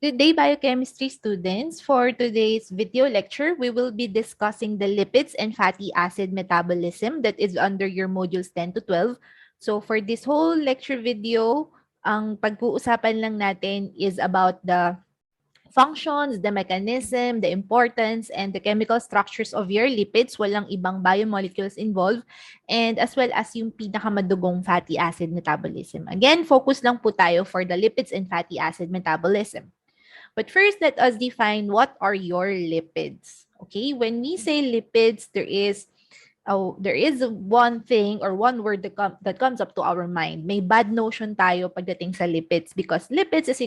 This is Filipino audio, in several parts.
Good day, biochemistry students. For today's video lecture, we will be discussing the lipids and fatty acid metabolism that is under your modules 10 to 12. So for this whole lecture video, ang pag-uusapan lang natin is about the functions, the mechanism, the importance, and the chemical structures of your lipids. Walang ibang biomolecules involved. And as well as yung pinakamadugong fatty acid metabolism. Again, focus lang po tayo for the lipids and fatty acid metabolism. But first, let us define what are your lipids. Okay, when we say lipids, there is one thing or one word that comes up to our mind. May bad notion tayo pagdating sa lipids because lipids is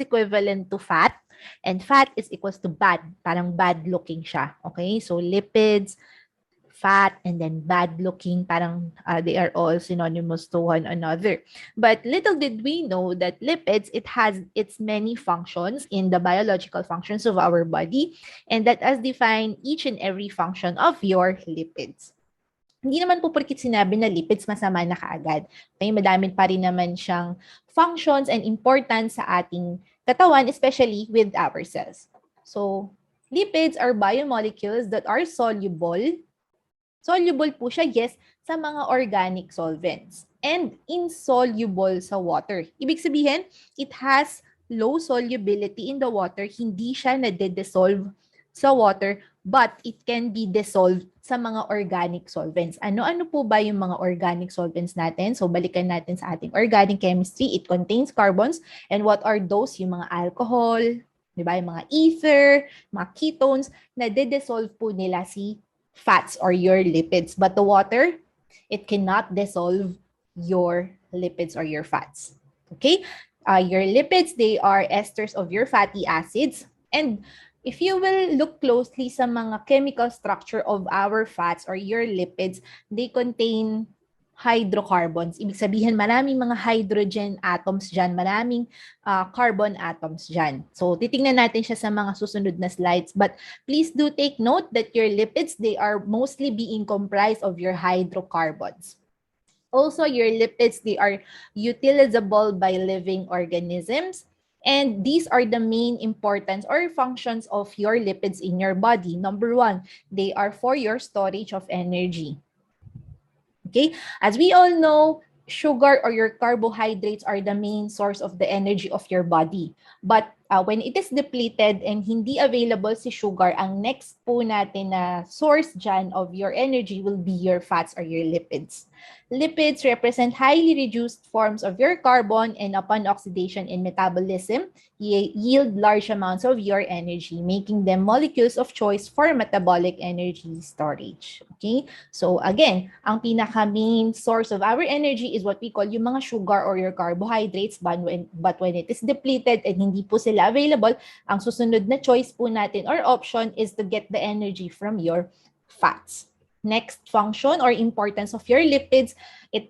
equivalent to fat and fat is equals to bad. Parang bad looking siya. Okay, so lipids, fat, and then bad looking, parang they are all synonymous to one another. But little did we know that lipids, it has its many functions in the biological functions of our body, and that as define each and every function of your lipids. Hindi naman po porkit sinabi na lipids masama na kaagad. Okay, madami pa rin naman siyang functions and importance sa ating katawan, especially with our cells. So, lipids are biomolecules that are soluble. Soluble po siya, yes, sa mga organic solvents. And insoluble sa water. Ibig sabihin, it has low solubility in the water. Hindi siya nade-dissolve sa water, but it can be dissolved sa mga organic solvents. Ano-ano po ba yung mga organic solvents natin? So, balikan natin sa ating organic chemistry. It contains carbons. And what are those? Yung mga alcohol, di ba? Yung mga ether, mga ketones, nade-dissolve po nila si fats or your lipids. But the water, it cannot dissolve your lipids or your fats. Okay? Your lipids, they are esters of your fatty acids. And if you will look closely sa mga chemical structure of our fats or your lipids, they contain hydrocarbons. Ibig sabihin, maraming mga hydrogen atoms dyan, maraming carbon atoms dyan. So, titingnan natin siya sa mga susunod na slides. But please do take note that your lipids, they are mostly being comprised of your hydrocarbons. Also, your lipids, they are utilizable by living organisms. And these are the main importance or functions of your lipids in your body. Number one, they are for your storage of energy. Okay, as we all know, sugar or your carbohydrates are the main source of the energy of your body. But when it is depleted and hindi available si sugar, ang next po natin na source dyan of your energy will be your fats or your lipids. Lipids represent highly reduced forms of your carbon and upon oxidation and metabolism, yield large amounts of your energy, making them molecules of choice for metabolic energy storage. Okay? So again, ang pinaka-main source of our energy is what we call yung mga sugar or your carbohydrates, but when it is depleted and hindi po sila available, ang susunod na choice po natin or option is to get the energy from your fats. Next function or importance of your lipids, it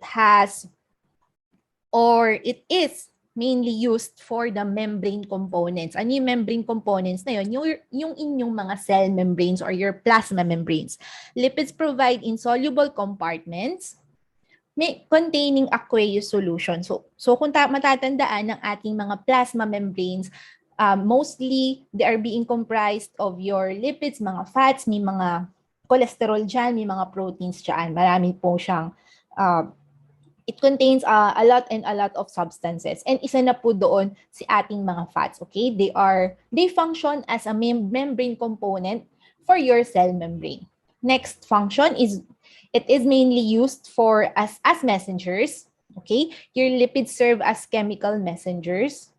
is mainly used for the membrane components. Ano yung membrane components na yun? Yung inyong mga cell membranes or your plasma membranes. Lipids provide insoluble compartments containing aqueous solution. So kung matatandaan ng ating mga plasma membranes, mostly they are being comprised of your lipids, mga fats, may mga cholesterol dyan, may mga proteins dyan. Marami po siyang, it contains a lot of substances. And isa na po doon si ating mga fats, okay? They function as a membrane component for your cell membrane. Next function is, it is mainly used for as messengers, okay? Your lipids serve as chemical messengers.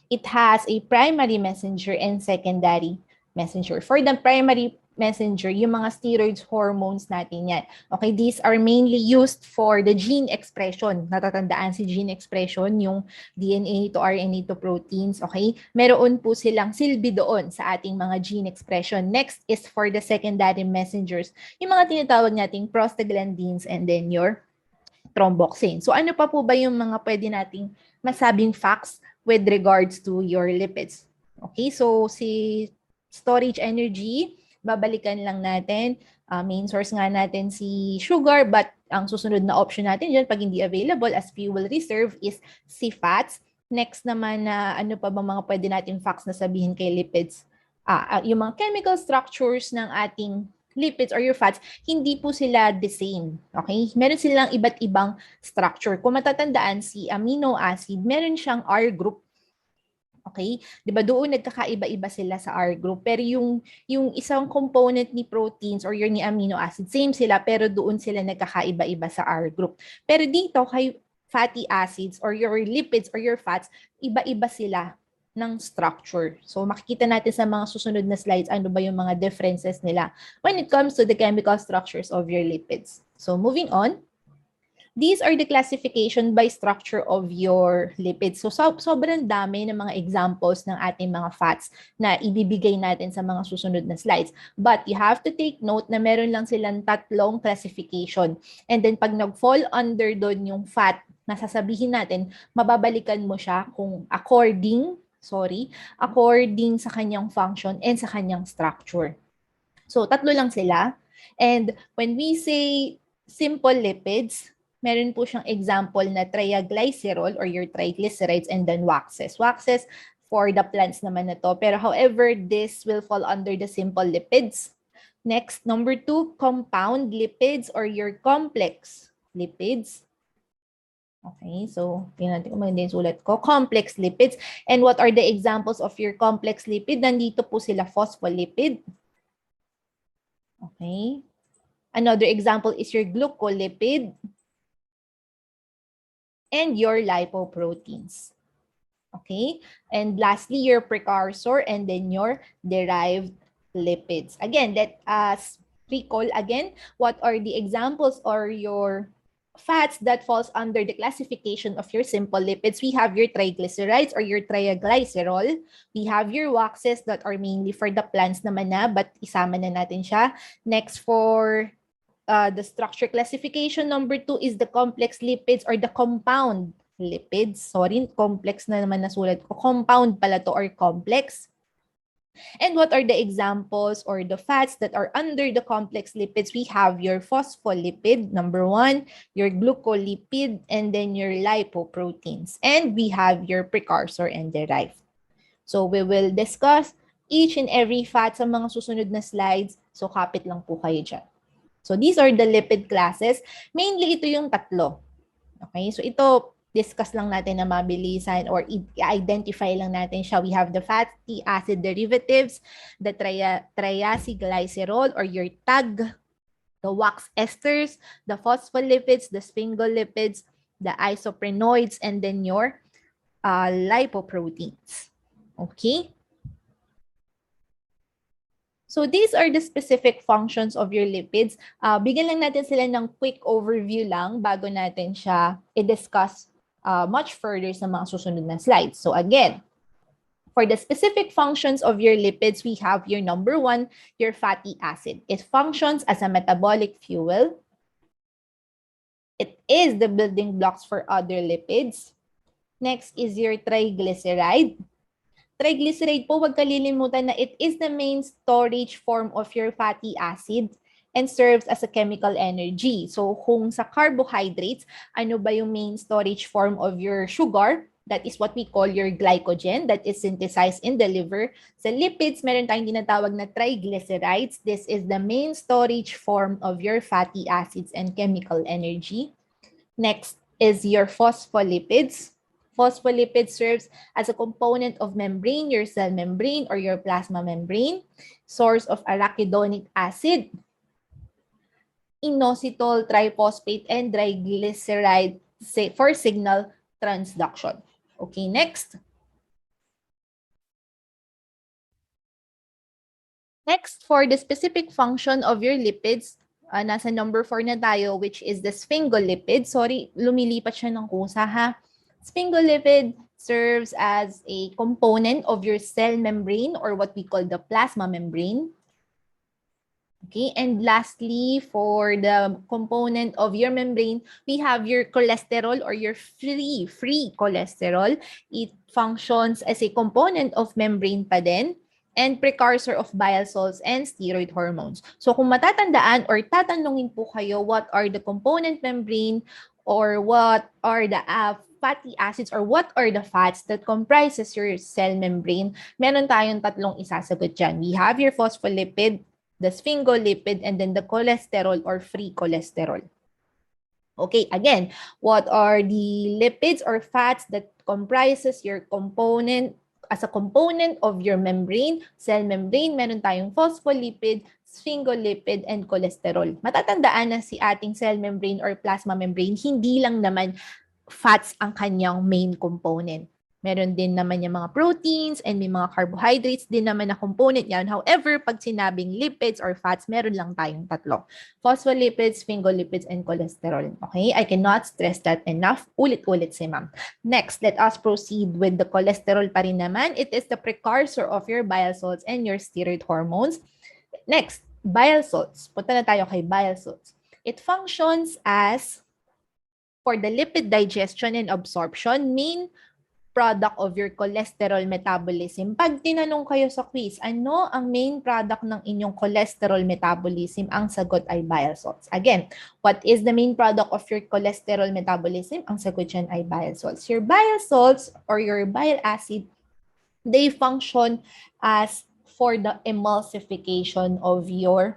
It has a primary messenger and secondary messenger. For the primary messenger, yung mga steroids hormones natin yan. Okay, these are mainly used for the gene expression. Natatandaan si gene expression, yung DNA to RNA to proteins, okay? Meron po silang silbi doon sa ating mga gene expression. Next is for the secondary messengers, yung mga tinatawag nating prostaglandins and then your thromboxane. So ano pa po ba yung mga pwede nating masabing facts with regards to your lipids? Okay, so si storage energy, babalikan lang natin. Main source nga natin si sugar, but ang susunod na option natin dyan, pag hindi available as fuel reserve, is si fats. Next naman na ano pa ba mga pwede nating facts na sabihin kay lipids? Yung mga chemical structures ng ating lipids or your fats, hindi po sila the same. Okay? Meron silang iba't ibang structure. Kung matatandaan, si amino acid, meron siyang R group. Okay? 'Di ba doon nagkakaiba-iba sila sa R group. Pero yung isang component ni proteins or your ni amino acid, same sila pero doon sila nagkakaiba-iba sa R group. Pero dito kay fatty acids or your lipids or your fats, iba-iba sila ng structure. So makikita natin sa mga susunod na slides ano ba yung mga differences nila when it comes to the chemical structures of your lipids. So moving on, these are the classification by structure of your lipids. So, sobrang dami ng mga examples ng ating mga fats na ibibigay natin sa mga susunod na slides. But you have to take note na meron lang silang tatlong classification. And then pag nag-fall under doon yung fat, nasasabihin natin, mababalikan mo siya kung according sa kanyang function and sa kanyang structure. So, tatlo lang sila. And when we say simple lipids, meron po siyang example na triglycerol or your triglycerides and then waxes. Waxes for the plants naman na to. Pero however, this will fall under the simple lipids. Next, number 2, compound lipids or your complex lipids. Okay, so tingnan natin kung maganda yung sulat ko. Complex lipids. And what are the examples of your complex lipid? Nandito po sila phospholipid. Okay. Another example is your glucolipid and your lipoproteins. Okay? And lastly, your precursor and then your derived lipids. Again, let us recall again what are the examples or your fats that falls under the classification of your simple lipids. We have your triglycerides or your triglycerol. We have your waxes that are mainly for the plants naman na, but isama na natin siya. Next, for the structure classification, number 2 is the complex lipids or the compound lipids. Sorry, complex na naman nasulat ko. Compound pala to or complex. And what are the examples or the fats that are under the complex lipids? We have your phospholipid, number 1, your glucolipid, and then your lipoproteins. And we have your precursor and derived. So we will discuss each and every fat sa mga susunod na slides. So kapit lang po kayo dyan. So these are the lipid classes. Mainly ito yung tatlo. Okay, so ito discuss lang natin na mabilisan or i-identify lang natin siya. We have the fatty acid derivatives, the triacylglycerol or your TAG, the wax esters, the phospholipids, the sphingolipids, the isoprenoids, and then your lipoproteins. Okay? So these are the specific functions of your lipids. Bigyan lang natin sila ng quick overview lang bago natin siya i-discuss much further sa mga susunod na slides. So again, for the specific functions of your lipids, we have your number 1, your fatty acid. It functions as a metabolic fuel. It is the building blocks for other lipids. Next is your triglyceride. Triglyceride po, huwag kalilimutan na it is the main storage form of your fatty acid and serves as a chemical energy. So kung sa carbohydrates, ano ba yung main storage form of your sugar? That is what we call your glycogen that is synthesized in the liver. Sa lipids, meron tayong tinatawag na triglycerides. This is the main storage form of your fatty acids and chemical energy. Next is your phospholipids. Phospholipid serves as a component of membrane, your cell membrane or your plasma membrane, source of arachidonic acid, inositol, triphosphate, and triglyceride for signal transduction. Okay, next. Next, for the specific function of your lipids, nasa number 4 na tayo, which is the sphingolipid. Sorry, lumilipat siya ng kusa ha. Sphingolipid serves as a component of your cell membrane or what we call the plasma membrane. Okay, and lastly, for the component of your membrane, we have your cholesterol or your free cholesterol. It functions as a component of membrane pa din and precursor of bile salts and steroid hormones. So kung matatandaan or tatanungin po kayo what are the component membrane or what are the fatty acids or what are the fats that comprises your cell membrane, meron tayong tatlong isasagot dyan. We have your phospholipid, the sphingolipid, and then the cholesterol or free cholesterol. Okay, again, what are the lipids or fats that comprises your component as a component of your membrane, cell membrane? Meron tayong phospholipid, sphingolipid, and cholesterol. Matatandaan na si ating cell membrane or plasma membrane, hindi lang naman fats ang kanyang main component. Meron din naman yung mga proteins and may mga carbohydrates din naman na component yan. However, pag sinabing lipids or fats, meron lang tayong tatlo. Phospholipids, sphingolipids, and cholesterol. Okay? I cannot stress that enough. Ulit-ulit si ma'am. Next, let us proceed with the cholesterol pa rin naman. It is the precursor of your bile salts and your steroid hormones. Next, bile salts. Punta na tayo kay bile salts. It functions as, for the lipid digestion and absorption, main product of your cholesterol metabolism. Pag tinanong kayo sa quiz, ano ang main product ng inyong cholesterol metabolism? Ang sagot ay bile salts. Again, what is the main product of your cholesterol metabolism? Ang sagot dyan ay bile salts. Your bile salts or your bile acid, they function as for the emulsification of your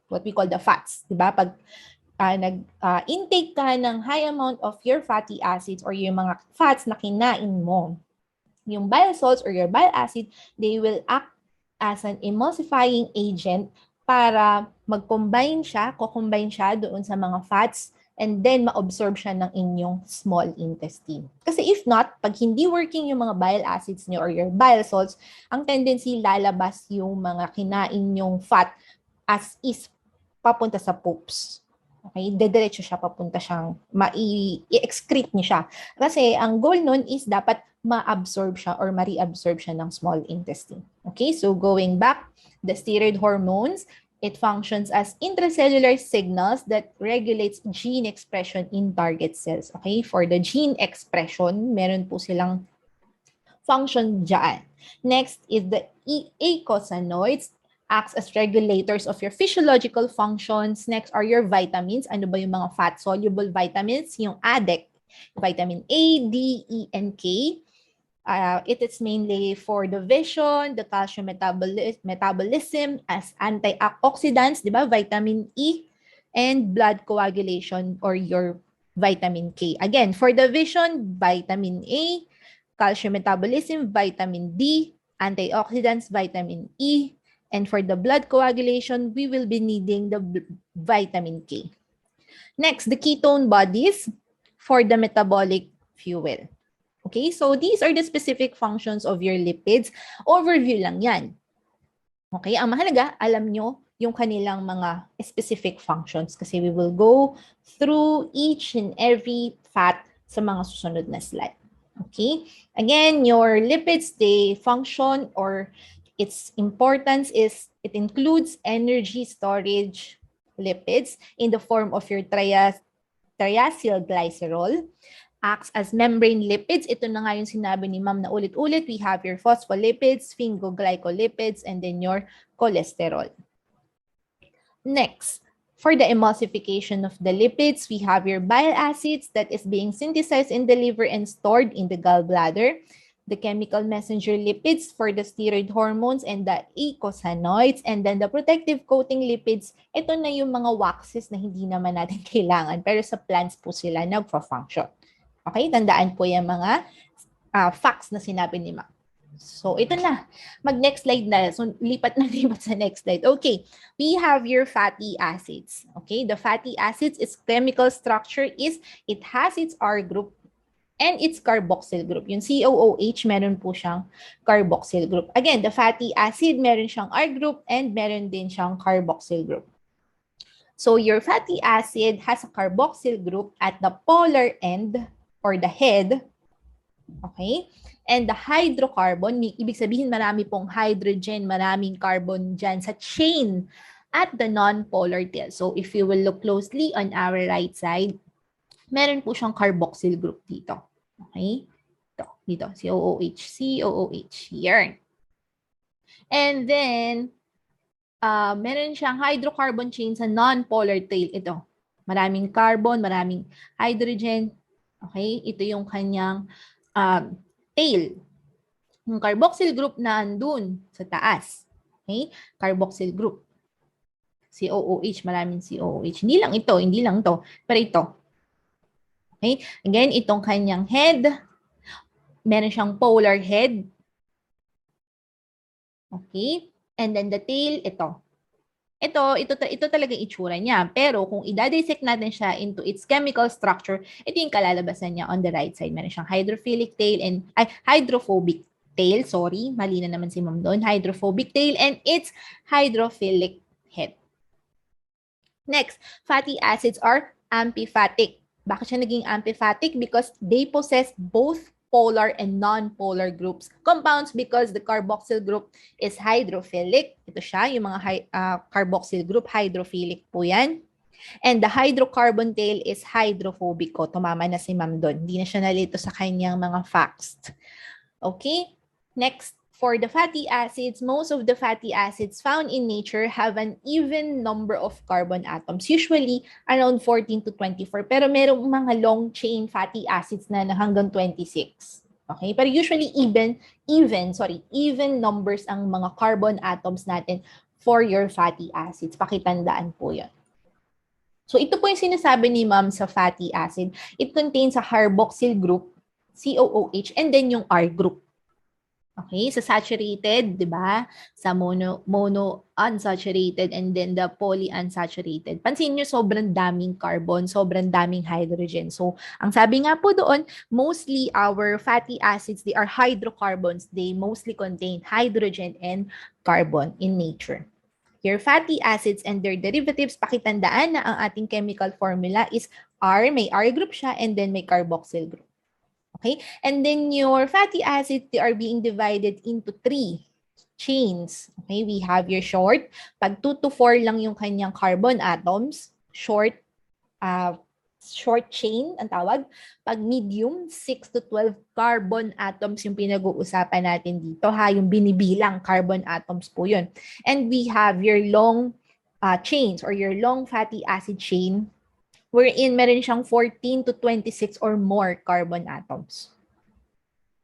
what we call the fats. Diba? Pag intake ka ng high amount of your fatty acids or yung mga fats na kinain mo, yung bile salts or your bile acid, they will act as an emulsifying agent para mag-combine siya, co-combine siya doon sa mga fats and then ma-absorb siya ng inyong small intestine. Kasi if not, pag hindi working yung mga bile acids niyo or your bile salts, ang tendency lalabas yung mga kinain yung fat as is papunta sa poops. Okay, dediretso siya, papunta siyang, i-excrete niya siya. Kasi ang goal nun is dapat ma-absorb siya or ma-reabsorb siya ng small intestine. Okay, so going back, the steroid hormones, it functions as intracellular signals that regulates gene expression in target cells. Okay, for the gene expression, meron po silang function dyan. Next is the eicosanoids, acts as regulators of your physiological functions. Next are your vitamins. Ano ba yung mga fat-soluble vitamins? Yung ADEK, vitamin A, D, E, and K. It is mainly for the vision, the calcium metabolism as antioxidants, di ba? Vitamin E, and blood coagulation or your vitamin K. Again, for the vision, vitamin A, calcium metabolism, vitamin D, antioxidants, vitamin E, and for the blood coagulation, we will be needing the vitamin K. Next, the ketone bodies for the metabolic fuel. Okay, so these are the specific functions of your lipids. Overview lang yan. Okay, ang mahalaga, alam nyo yung kanilang mga specific functions kasi we will go through each and every fat sa mga susunod na slide. Okay, again, your lipids, they function or its importance is it includes energy storage lipids in the form of your triacylglycerol, acts as membrane lipids. Ito na nga yung sinabi ni ma'am na ulit-ulit. We have your phospholipids, sphingoglycolipids, and then your cholesterol. Next, for the emulsification of the lipids, we have your bile acids that is being synthesized in the liver and stored in the gallbladder. The chemical messenger lipids for the steroid hormones and the eicosanoids, and then the protective coating lipids, ito na yung mga waxes na hindi naman natin kailangan, pero sa plants po sila nagfa-function. Okay, tandaan po yung mga facts na sinabi ni ma'am. So, ito na. Mag-next slide na. So, lipat sa next slide. Okay, we have your fatty acids. Okay, the fatty acids, its chemical structure is, it has its R group, and its carboxyl group. Yung COOH, meron po siyang carboxyl group. Again, the fatty acid, meron siyang R group and meron din siyang carboxyl group. So your fatty acid has a carboxyl group at the polar end or the head. Okay? And the hydrocarbon, ibig sabihin marami pong hydrogen, maraming carbon dyan sa chain at the non-polar tail. So if you will look closely on our right side, meron po siyang carboxyl group dito. Okay? Dito, COOH. COOH. Here. And then, meron siyang hydrocarbon chain sa non-polar tail. Ito. Maraming carbon, maraming hydrogen. Okay? Ito yung kanyang tail. Yung carboxyl group na andun sa taas. Okay? Carboxyl group. COOH, maraming COOH. Hindi lang ito. Pero ito. Okay? Again, itong kanyang head, meron siyang polar head. Okay? And then the tail, ito. Ito talaga itsura niya. Pero kung i-dissect natin siya into its chemical structure, ito yung kalalabasan niya on the right side. Meron siyang hydrophobic tail and mali na naman si ma'am doon. Hydrophobic tail and its hydrophilic head. Next, fatty acids are amphipathic. Bakit siya naging amphipathic? Because they possess both polar and non-polar groups. Compounds because the carboxyl group is hydrophilic. Ito siya, yung mga carboxyl group, hydrophilic po yan. And the hydrocarbon tail is hydrophobic. O, tumama na si ma'am doon. Hindi na siya nalito sa kanyang mga facts. Okay? Next, for the fatty acids, most of the fatty acids found in nature have an even number of carbon atoms, usually around 14 to 24. Pero merong mga long chain fatty acids na hanggang 26. Okay? Pero usually even numbers ang mga carbon atoms natin for your fatty acids. Pakitandaan po yan. So ito po yung sinasabi ni ma'am sa fatty acid. It contains a carboxyl group, COOH, and then yung R group. Okay, sa saturated, 'di ba? Sa mono unsaturated and then the polyunsaturated. Pansin niyo sobrang daming carbon, sobrang daming hydrogen. So, ang sabi nga po doon, mostly our fatty acids, they are hydrocarbons. They mostly contain hydrogen and carbon in nature. Your fatty acids and their derivatives, pakitandaan na ang ating chemical formula is R, may R group siya, and then may carboxyl group. Okay? And then your fatty acids, they are being divided into 3 chains. Okay? We have your short. Pag 2 to 4 lang yung kanyang carbon atoms, short chain ang tawag. Pag medium, 6 to 12 carbon atoms yung pinag-uusapan natin dito. Yung binibilang carbon atoms po yun. And we have your long chains or your long fatty acid chain wherein meron siyang 14 to 26 or more carbon atoms.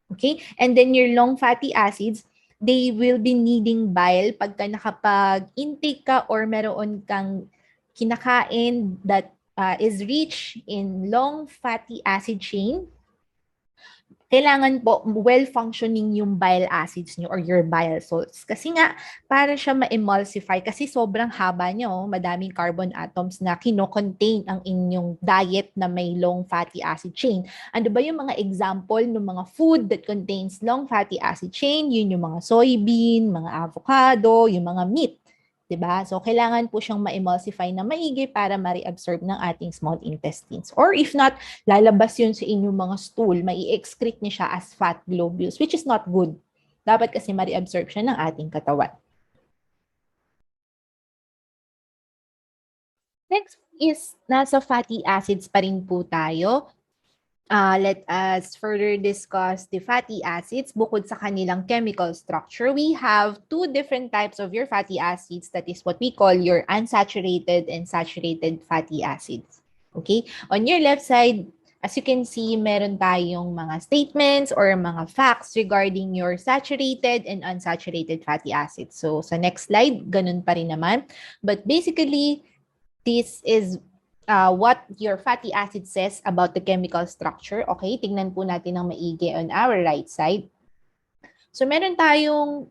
Okay? And then your long fatty acids, they will be needing bile pagka nakapag-intake ka or meron kang kinakain that is rich in long fatty acid chain. Kailangan po well-functioning yung bile acids nyo or your bile salts. Kasi nga, para siya ma-emulsify, kasi sobrang haba niya, madaming carbon atoms na kino-contain ang inyong diet na may long fatty acid chain. Ano ba yung mga example ng mga food that contains long fatty acid chain? Yun yung mga soybean, mga avocado, yung mga meat. Diba? So, kailangan po siyang ma-emulsify na maigi para ma-reabsorb ng ating small intestines. Or if not, lalabas yun sa inyong mga stool, mai-excrete niya siya as fat globules, which is not good. Dapat kasi ma-reabsorb siya ng ating katawan. Next is, nasa fatty acids pa rin po tayo. Let us further discuss the fatty acids. Bukod sa kanilang chemical structure, we have 2 different types of your fatty acids. That is what we call your unsaturated and saturated fatty acids. Okay? On your left side, as you can see, meron tayong mga statements or mga facts regarding your saturated and unsaturated fatty acids. So, sa next slide, ganun pa rin naman. But basically, this is what your fatty acid says about the chemical structure. Okay, tingnan po natin ng maigi on our right side. So, meron tayong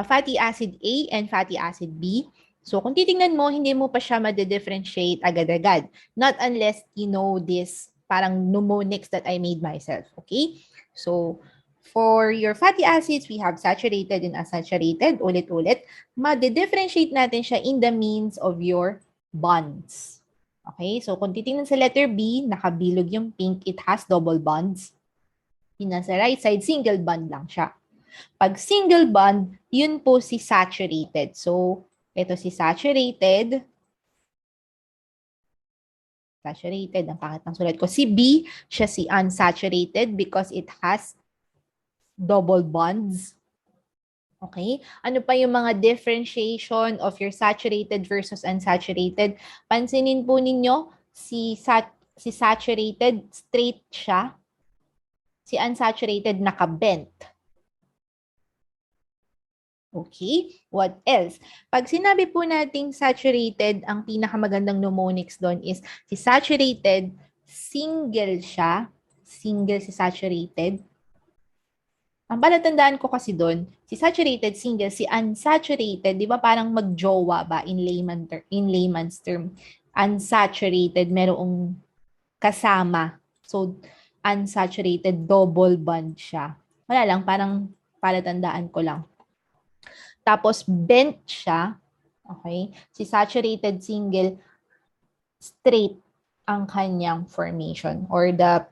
fatty acid A and fatty acid B. So, kung titingnan mo, hindi mo pa siya ma-differentiate agad-agad. Not unless you know this parang mnemonics that I made myself. Okay? So, for your fatty acids, we have saturated and unsaturated. Ulit-ulit. Ma-differentiate natin siya in the means of your bonds. Okay, so kung titingnan sa letter B, nakabilog yung pink, it has double bonds. Yung nasa right side, single bond lang siya. Pag single bond, yun po si saturated. So, ito si saturated. Saturated, ang pangit ng sulat ko. Si B, siya si unsaturated because it has double bonds. Okay? Ano pa yung mga differentiation of your saturated versus unsaturated? Pansinin po ninyo, Si saturated, straight siya. Si unsaturated, naka-bent. Okay, what else? Pag sinabi po nating saturated, ang pinakamagandang mnemonics doon is si saturated, single siya. Single si saturated. Ang palatandaan ko kasi doon, si saturated, single, si unsaturated, di ba parang magjowa ba in layman's term? Unsaturated, merong kasama. So, unsaturated, double bond siya. Wala lang, parang palatandaan ko lang. Tapos, bent siya. Okay? Si saturated single, straight ang kanyang formation or the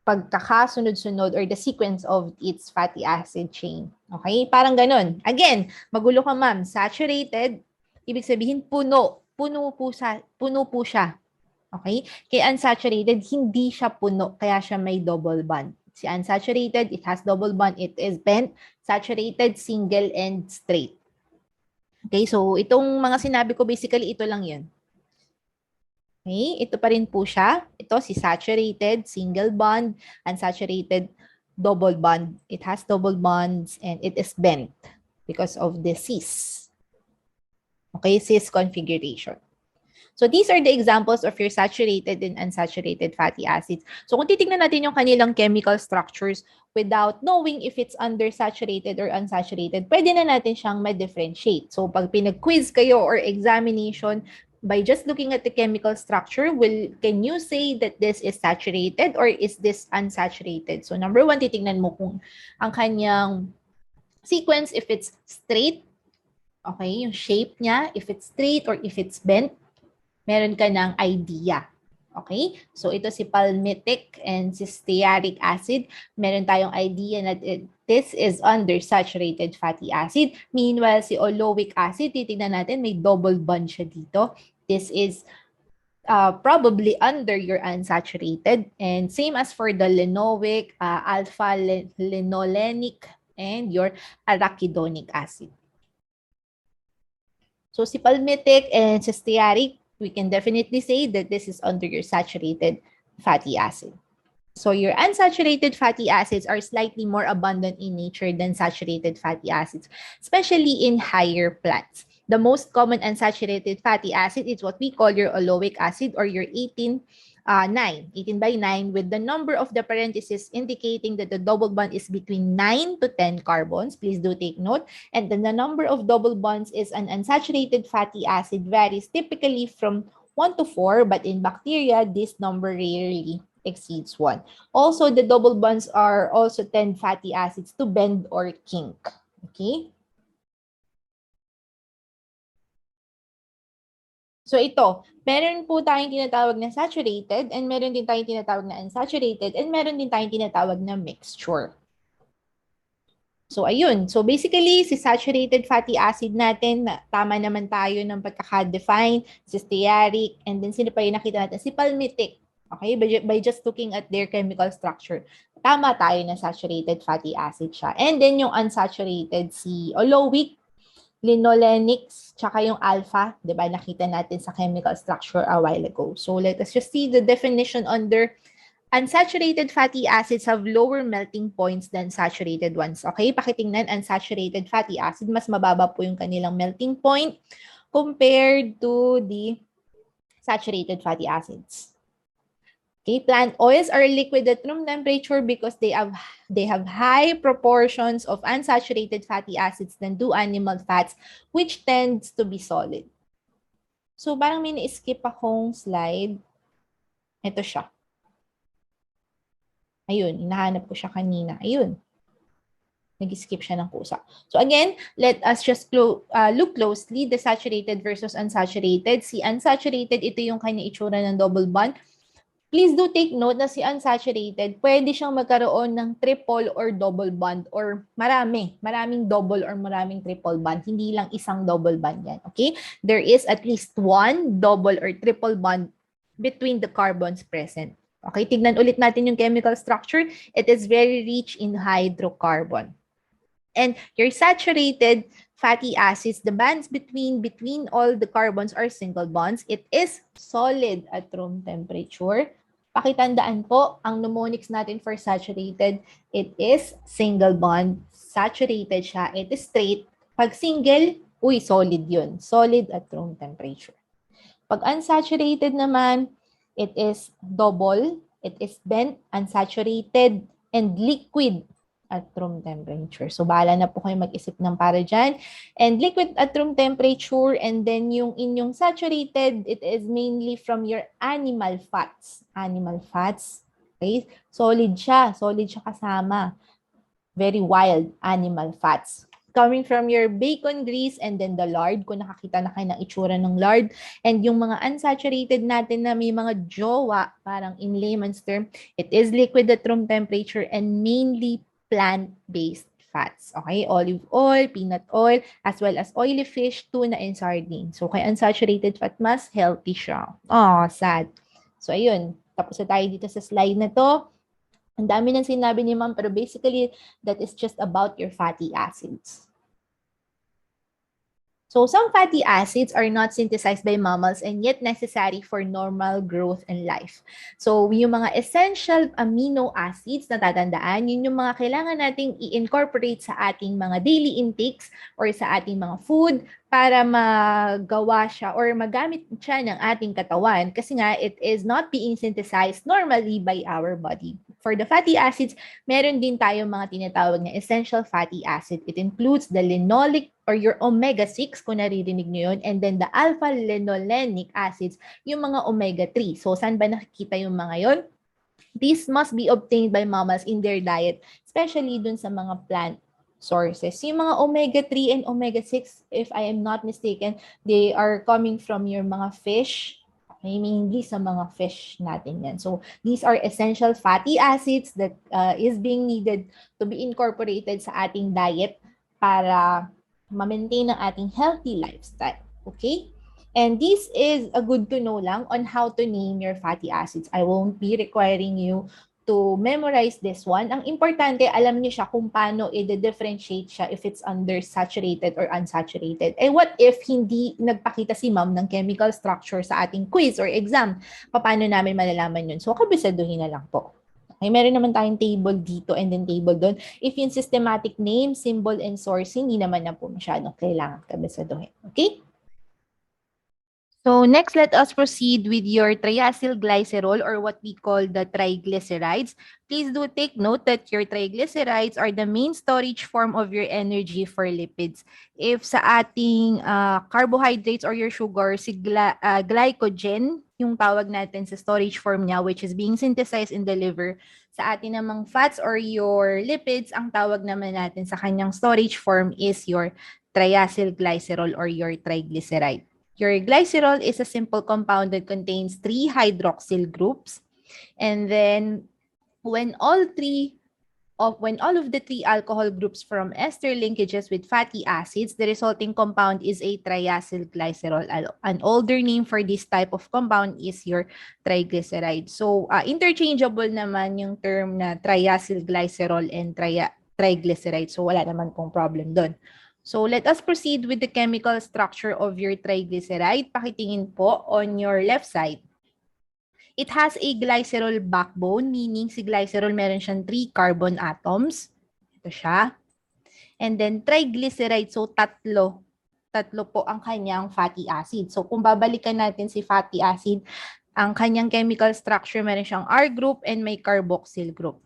pagkakasunod-sunod or the sequence of its fatty acid chain. Okay? Parang ganun. Again, magulo ka ma'am. Saturated, ibig sabihin puno. Puno po siya. Okay? Kaya unsaturated, hindi siya puno. Kaya siya may double bond. Si unsaturated, it has double bond. It is bent. Saturated, single, and straight. Okay? So, itong mga sinabi ko, basically, ito lang yun. Okay, ito pa rin po siya. Ito si saturated, single bond, unsaturated, double bond. It has double bonds and it is bent because of the cis. Okay, cis configuration. So these are the examples of your saturated and unsaturated fatty acids. So kung titignan natin yung kanilang chemical structures without knowing if it's undersaturated or unsaturated, pwede na natin siyang ma-differentiate. So pag pinag-quiz kayo or examination, by just looking at the chemical structure, can you say that this is saturated or is this unsaturated? So number one, titignan mo kung ang kanyang sequence, if it's straight, okay, yung shape niya, if it's straight or if it's bent, meron ka ng idea. Okay? So, ito si palmitic and si stearic acid. Meron tayong idea na this is undersaturated fatty acid. Meanwhile, si oloic acid, titignan natin, may double bond siya dito. This is probably under your unsaturated. And same as for the linoic, alpha-linolenic, and your arachidonic acid. So, si palmitic and si stearic, we can definitely say that this is under your saturated fatty acid. So your unsaturated fatty acids are slightly more abundant in nature than saturated fatty acids, especially in higher plants. The most common unsaturated fatty acid is what we call your oloic acid or your 18 by 9, with the number of the parentheses indicating that the double bond is between 9 to 10 carbons. Please do take note. And then the number of double bonds is an unsaturated fatty acid varies typically from 1 to 4, but in bacteria, this number rarely exceeds 1. Also, the double bonds are also 10 fatty acids to bend or kink. Okay? So ito, meron po tayong tinatawag na saturated and meron din tayong tinatawag na unsaturated and meron din tayong tinatawag na mixture. So ayun, so basically si saturated fatty acid natin, tama naman tayo ng pagkaka-define, si stearic, and then sino pa yung nakita natin? Si palmitic. Okay, by just looking at their chemical structure, tama tayo na saturated fatty acid siya. And then yung unsaturated, si oloic, linolenics, tsaka yung alpha, di ba, nakita natin sa chemical structure a while ago. So let us just see the definition under unsaturated fatty acids have lower melting points than saturated ones. Okay, pakitingnan, unsaturated fatty acid, mas mababa po yung kanilang melting point compared to the saturated fatty acids. Okay, plant oils are liquid at room temperature because they have high proportions of unsaturated fatty acids than do animal fats, which tends to be solid. So, parang may na-skip akong slide. Ito siya. Ayun, hinahanap ko siya kanina. Ayun. Nag-skip siya ng kusa. So again, let us just look closely the saturated versus unsaturated. Si unsaturated, ito yung kanya itsura ng double bond. Please do take note na si unsaturated, pwede siyang magkaroon ng triple or double bond or maraming double or maraming triple bond. Hindi lang isang double bond yan. Okay? There is at least one double or triple bond between the carbons present. Okay? Tignan ulit natin yung chemical structure. It is very rich in hydrocarbon. And your saturated fatty acids, the bonds between all the carbons are single bonds. It is solid at room temperature. Pakitandaan po, ang mnemonics natin for saturated, it is single bond. Saturated siya, it is straight. Pag single, solid yun. Solid at room temperature. Pag unsaturated naman, it is double, it is bent, unsaturated, and liquid at room temperature. So, bahala na po kayo mag-isip ng para dyan. And liquid at room temperature, and then yung inyong saturated, it is mainly from your animal fats. Animal fats, okay? Solid siya kasama. Very wild animal fats. Coming from your bacon grease and then the lard, kung nakakita na kayo ng itsura ng lard, and yung mga unsaturated natin na may mga jowa, parang in layman's term, it is liquid at room temperature and mainly plant-based fats. Okay? Olive oil, peanut oil, as well as oily fish, tuna, and sardine. So, kay unsaturated fat, mas healthy siya. Oh, sad. So, ayun. Tapos na tayo dito sa slide na to. Ang dami ng sinabi ni ma'am, pero basically, that is just about your fatty acids. So some fatty acids are not synthesized by mammals and yet necessary for normal growth and life. So yung mga essential amino acids na tatandaan, yun yung mga kailangan nating i-incorporate sa ating mga daily intakes or sa ating mga food para magawa siya or magamit siya ng ating katawan kasi nga it is not being synthesized normally by our body. For the fatty acids, meron din tayong mga tinatawag na essential fatty acid. It includes the linoleic or your omega-6 kung naririnig nyo yun, and then the alpha-linolenic acids, yung mga omega-3. So, saan ba nakikita yung mga yon? These must be obtained by mammals in their diet, especially dun sa mga plant sources. Yung mga omega-3 and omega-6, if I am not mistaken, they are coming from your mga fish, mainly sa mga fish natin yan. So, these are essential fatty acids that is being needed to be incorporated sa ating diet para ma-maintain ang ating healthy lifestyle. Okay? And this is a good to know lang on how to name your fatty acids. I won't be requiring you to memorize this one. Ang importante, alam niyo siya kung paano i-differentiate siya if it's under saturated or unsaturated. Eh what if hindi nagpakita si ma'am ng chemical structure sa ating quiz or exam? Paano namin malalaman yun? So, kabisaduhin na lang po. Okay, meron naman tayong table dito and then table doon. If yung systematic name, symbol, and source, hindi naman na po masyadong kailangan kabisaduhin. Okay? So next, let us proceed with your triacylglycerol or what we call the triglycerides. Please do take note that your triglycerides are the main storage form of your energy for lipids. If sa ating carbohydrates or your sugar, si glycogen, yung tawag natin sa storage form niya, which is being synthesized in the liver, sa atin namang fats or your lipids, ang tawag naman natin sa kanyang storage form is your triacylglycerol or your triglyceride. Your glycerol is a simple compound that contains 3 hydroxyl groups. And then when all of the 3 alcohol groups form ester linkages with fatty acids, the resulting compound is a triacylglycerol. An older name for this type of compound is your triglyceride. So interchangeable naman yung term na triacylglycerol and triglyceride. So wala naman pong problem doon. So let us proceed with the chemical structure of your triglyceride. Pakitingin po on your left side. It has a glycerol backbone, meaning si glycerol meron siyang 3 carbon atoms. Ito siya. And then triglyceride, so tatlo. Tatlo po ang kanyang fatty acid. So kung babalikan natin si fatty acid, ang kanyang chemical structure meron siyang R group and may carboxyl group.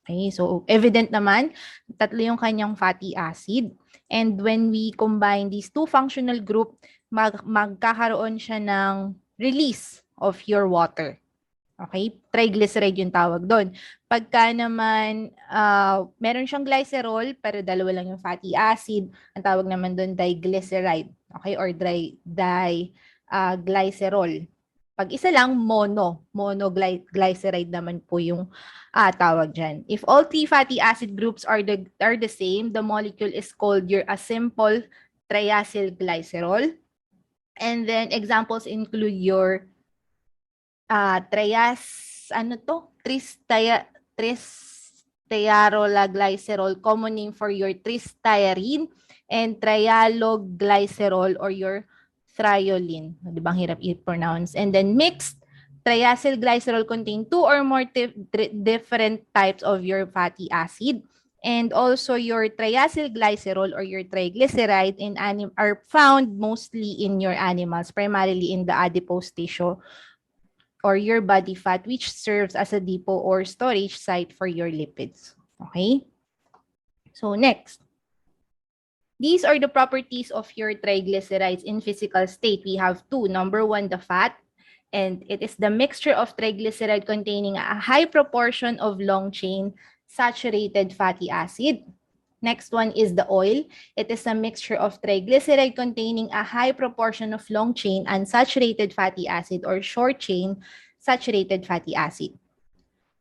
Okay, so evident naman, tatlo yung kanyang fatty acid. And when we combine these 2 functional group, magkakaroon siya ng release of your water. Okay? Triglyceride yung tawag doon. Pagka naman, meron siyang glycerol, pero dalawa lang yung fatty acid, ang tawag naman doon diglyceride. Okay? Or glycerol. Pag isa lang, monoglyceride naman po yung tawag dyan. If all 3 fatty acid groups are the same, the molecule is called a simple triacylglycerol. And then examples include your tristiarolaglycerol, common name for your tristiarine, and trialoglycerol or your thriolin. Di ba ang hirap i-pronounce? And then mixed Triacylglycerol contain two or more different types of your fatty acid. And also your triacylglycerol or your triglyceride are found mostly in your animals, primarily in the adipose tissue or your body fat, which serves as a depot or storage site for your lipids. Okay? So next, these are the properties of your triglycerides in physical state. We have two. Number one, the fat. And it is the mixture of triglyceride containing a high proportion of long-chain saturated fatty acid. Next one is the oil. It is a mixture of triglyceride containing a high proportion of long-chain unsaturated fatty acid or short-chain saturated fatty acid.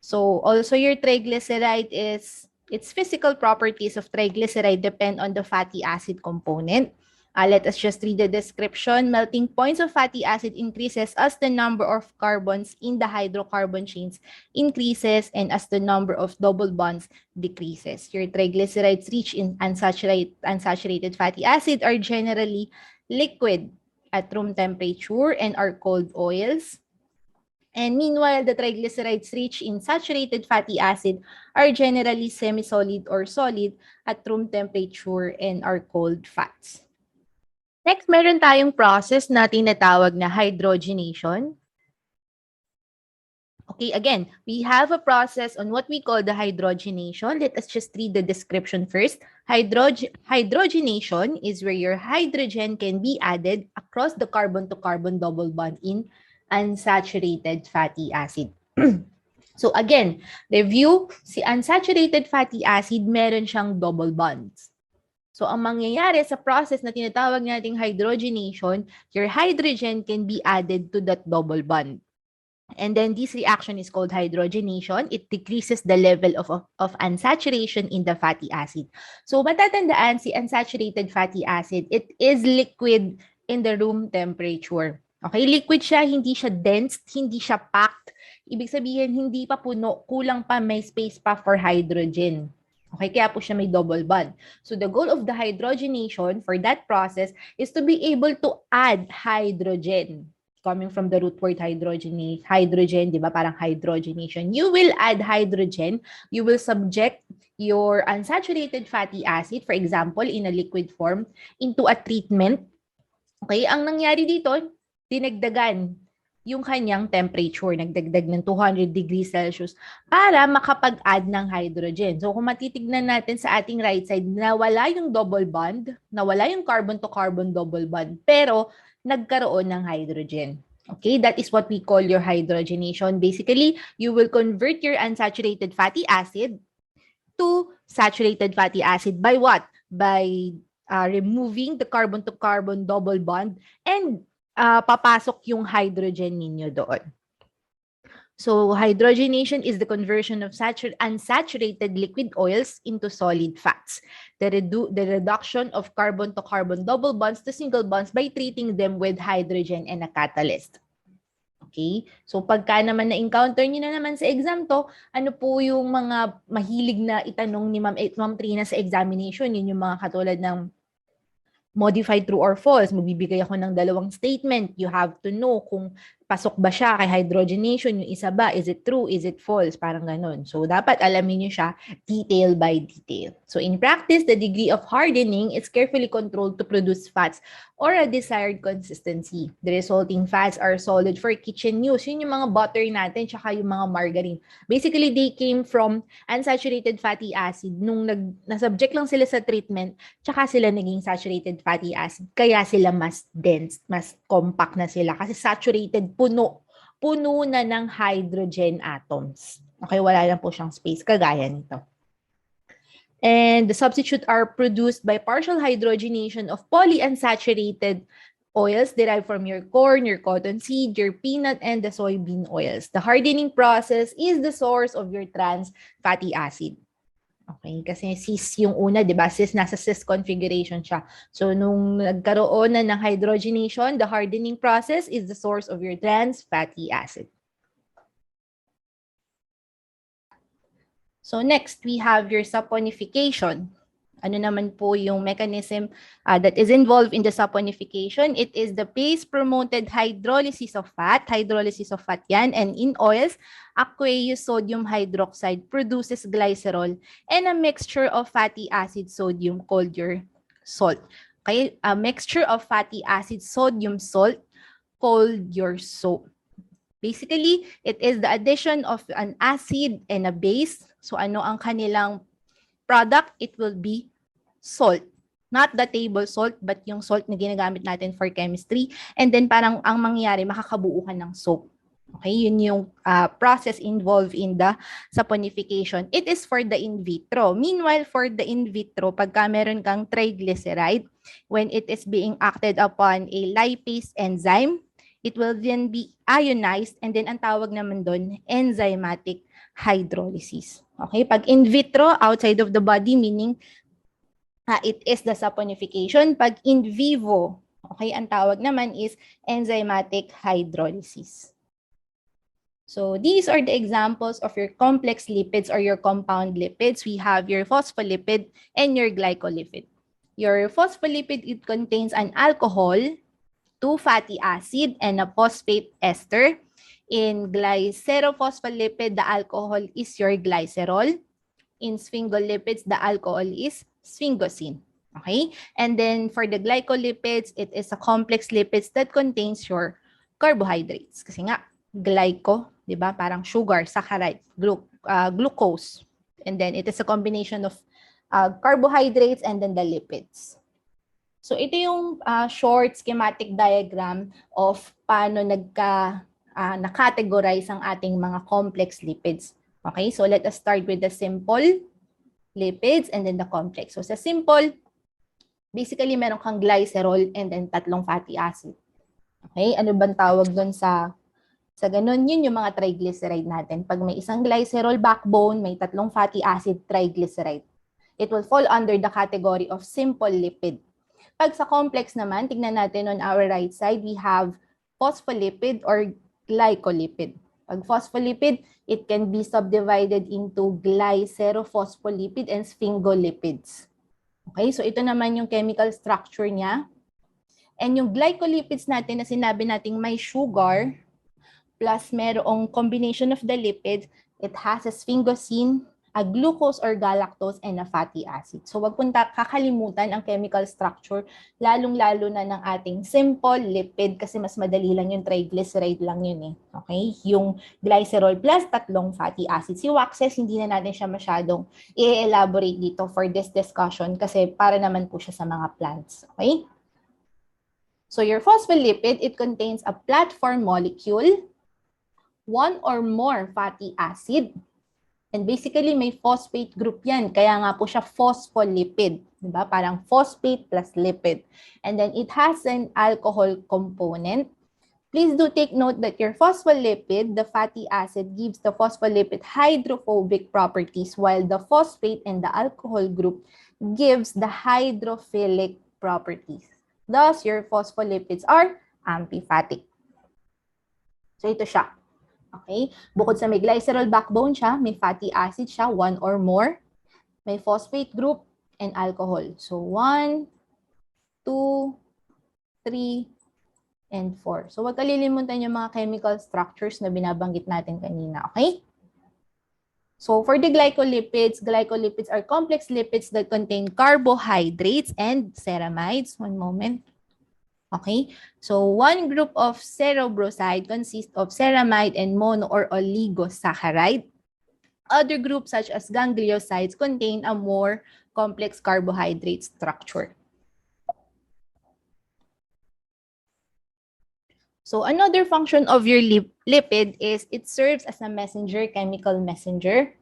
So also your triglyceride its physical properties of triglyceride depend on the fatty acid component. Let us just read the description. Melting points of fatty acid increases as the number of carbons in the hydrocarbon chains increases and as the number of double bonds decreases. Your triglycerides rich in unsaturated fatty acid are generally liquid at room temperature and are called oils. And meanwhile, the triglycerides rich in saturated fatty acid are generally semi-solid or solid at room temperature and are called fats. Next, meron tayong process na tinatawag na hydrogenation. Okay, again, we have a process on what we call the hydrogenation. Let us just read the description first. Hydrogenation is where your hydrogen can be added across the carbon-to-carbon double bond in unsaturated fatty acid. So again, review, si unsaturated fatty acid, meron siyang double bonds. So ang mangyayari sa process na tinatawag nating hydrogenation, your hydrogen can be added to that double bond. And then this reaction is called hydrogenation. It decreases the level of unsaturation in the fatty acid. So matatandaan si unsaturated fatty acid, it is liquid in the room temperature. Okay, liquid siya, hindi siya dense, hindi siya packed. Ibig sabihin, hindi pa puno, kulang pa, may space pa for hydrogen. Okay, kaya po siya may double bond. So the goal of the hydrogenation for that process is to be able to add hydrogen. Coming from the root word hydrogen, di ba? Parang hydrogenation. You will add hydrogen. You will subject your unsaturated fatty acid, for example, in a liquid form, into a treatment. Okay, ang nangyari dito, dinagdagan yung kanyang temperature, nagdagdag ng 200 degrees Celsius para makapag-add ng hydrogen. So kung matitignan natin sa ating right side, nawala yung double bond, nawala yung carbon-to-carbon double bond, pero nagkaroon ng hydrogen. Okay, that is what we call your hydrogenation. Basically, you will convert your unsaturated fatty acid to saturated fatty acid by what? By removing the carbon-to-carbon double bond and papasok yung hydrogen ninyo doon. So hydrogenation is the conversion of unsaturated liquid oils into solid fats. The reduction of carbon-to-carbon double bonds to single bonds by treating them with hydrogen and a catalyst. Okay? So pagka naman na-encounter nyo na naman sa exam to, ano po yung mga mahilig na itanong ni Ma'am Trina sa examination? Yun yung mga katulad ng modified true or false. Magbibigay ako ng dalawang statement. You have to know kung pasok ba siya kay hydrogenation, yung isa ba, is it true, is it false, parang ganun. So, dapat alamin niyo siya detail by detail. So, in practice, the degree of hardening is carefully controlled to produce fats or a desired consistency. The resulting fats are solid for kitchen use. Yun yung mga butter natin, tsaka yung mga margarine. Basically, they came from unsaturated fatty acid. Nung nasubject lang sila sa treatment, tsaka sila naging saturated fatty acid. Kaya sila mas dense, mas compact na sila. Kasi saturated, puno na ng hydrogen atoms. Okay, wala lang po siyang space, kagaya nito. And the substitute are produced by partial hydrogenation of polyunsaturated oils derived from your corn, your cotton seed, your peanut, and the soybean oils. The hardening process is the source of your trans fatty acid. Okay, kasi cis yung una, di ba? Cis, nasa cis configuration siya. So, nung nagkaroon na ng hydrogenation, the hardening process is the source of your trans fatty acid. So, next, we have your saponification. Ano naman po yung mechanism that is involved in the saponification? It is the base-promoted hydrolysis of fat. Hydrolysis of fat yan. And in oils, aqueous sodium hydroxide produces glycerol and a mixture of fatty acid sodium called your salt. Okay? A mixture of fatty acid sodium salt called your soap. Basically, it is the addition of an acid and a base. So ano ang kanilang product? It will be salt. Not the table salt, but yung salt na ginagamit natin for chemistry. And then parang ang mangyayari, makakabuo ka ng soap. Okay, yun yung process involved in the saponification. It is for the in vitro. Meanwhile, for the in vitro, pagka meron kang triglyceride, when it is being acted upon a lipase enzyme, it will then be ionized, and then ang tawag naman doon, enzymatic hydrolysis. Okay, pag in vitro, outside of the body, meaning it is the saponification. Pag in vivo, okay, ang tawag naman is enzymatic hydrolysis. So these are the examples of your complex lipids or your compound lipids. We have your phospholipid and your glycolipid. Your phospholipid, it contains an alcohol, 2 fatty acid, and a phosphate ester. In glycerophospholipid, the alcohol is your glycerol. In sphingolipids, the alcohol is sphingosine. Okay? And then for the glycolipids, it is a complex lipids that contains your carbohydrates. Kasi nga, glyco, di ba? Parang sugar, saccharide, glucose. And then it is a combination of carbohydrates and then the lipids. So ito yung short schematic diagram of paano na-categorize ang ating mga complex lipids. Okay, so let us start with the simple lipids and then the complex. So sa simple, basically meron kang glycerol and then 3 fatty acid. Okay, ano bang tawag doon sa ganun? Yun yung mga triglyceride natin. Pag may isang glycerol backbone, may 3 fatty acid triglyceride. It will fall under the category of simple lipid. Pag sa complex naman, tignan natin on our right side, we have phospholipid or glycolipid. Pag phospholipid, it can be subdivided into glycerophospholipid and sphingolipids. Okay, so ito naman yung chemical structure niya. And yung glycolipids natin na sinabi nating may sugar plus merong combination of the lipids, it has a sphingosine, a glucose or galactose, and a fatty acid. So wag pong kakalimutan ang chemical structure, lalong-lalo na ng ating simple lipid kasi mas madali lang yung triglyceride lang yun eh. Okay? Yung glycerol plus 3 fatty acid. Si waxes, hindi na natin siya masyadong i-elaborate dito for this discussion kasi para naman po siya sa mga plants. Okay? So your phospholipid, it contains a platform molecule, 1 or more fatty acid, and basically, may phosphate group yan. Kaya nga po siya phospholipid. Diba? Parang phosphate plus lipid. And then, it has an alcohol component. Please do take note that your phospholipid, the fatty acid, gives the phospholipid hydrophobic properties, while the phosphate and the alcohol group gives the hydrophilic properties. Thus, your phospholipids are amphipathic. So, ito siya. Okay? Bukod sa may glycerol backbone siya, may fatty acid siya, 1 or more. May phosphate group and alcohol. So 1, 2, 3, and 4. So wag kalilimutan yung mga chemical structures na binabanggit natin kanina. Okay? So for the glycolipids are complex lipids that contain carbohydrates and ceramides. One moment. Okay, so one group of cerebroside consists of ceramide and mono or oligosaccharide. Other groups such as gangliosides contain a more complex carbohydrate structure. So another function of your lipid is it serves as a messenger, chemical messenger.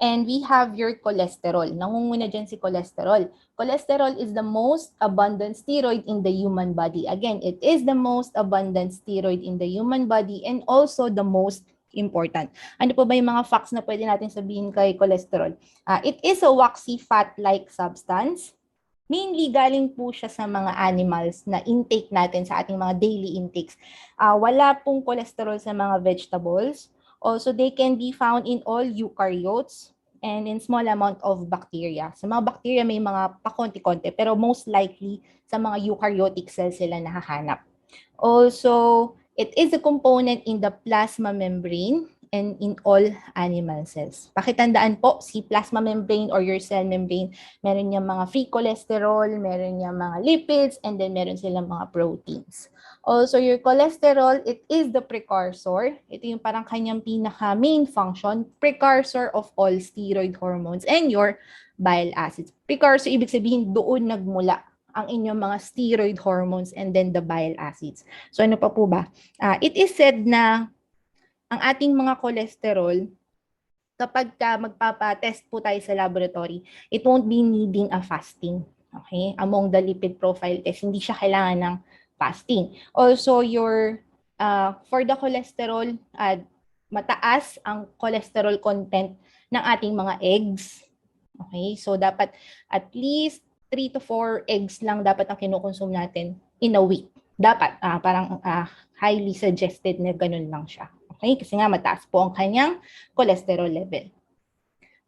And we have your cholesterol. Nangunguna dyan si cholesterol. Cholesterol is the most abundant steroid in the human body. Again, it is the most abundant steroid in the human body and also the most important. Ano po ba yung mga facts na pwede natin sabihin kay cholesterol? It is a waxy fat-like substance. Mainly galing po siya sa mga animals na intake natin sa ating mga daily intakes. Wala pong cholesterol sa mga vegetables. Also, they can be found in all eukaryotes. and in small amount of bacteria. Sa mga bacteria may mga pakonti-konti, pero most likely sa mga eukaryotic cells sila nahahanap. Also, it is a component in the plasma membrane and in all animal cells. Pakitandaan po, si plasma membrane or your cell membrane, meron niyang mga free cholesterol, meron niyang mga lipids, and then meron silang mga proteins. Also, your cholesterol, it is the precursor. Ito yung parang kanyang pinaka main function, precursor of all steroid hormones and your bile acids. Precursor, ibig sabihin doon nagmula ang inyong mga steroid hormones and then the bile acids. So ano pa po ba? It is said na ang ating mga cholesterol, kapag magpapa-test po tayo sa laboratory, it won't be needing a fasting. Okay? Among the lipid profile test, hindi siya kailangan ng fasting. Also, for the cholesterol, mataas ang cholesterol content ng ating mga eggs. Okay? So, dapat at least 3 to 4 eggs lang dapat ang kinukonsume natin in a week. Dapat, parang highly suggested na ganun lang siya. Okay? Kasi nga mataas po ang kanyang cholesterol level.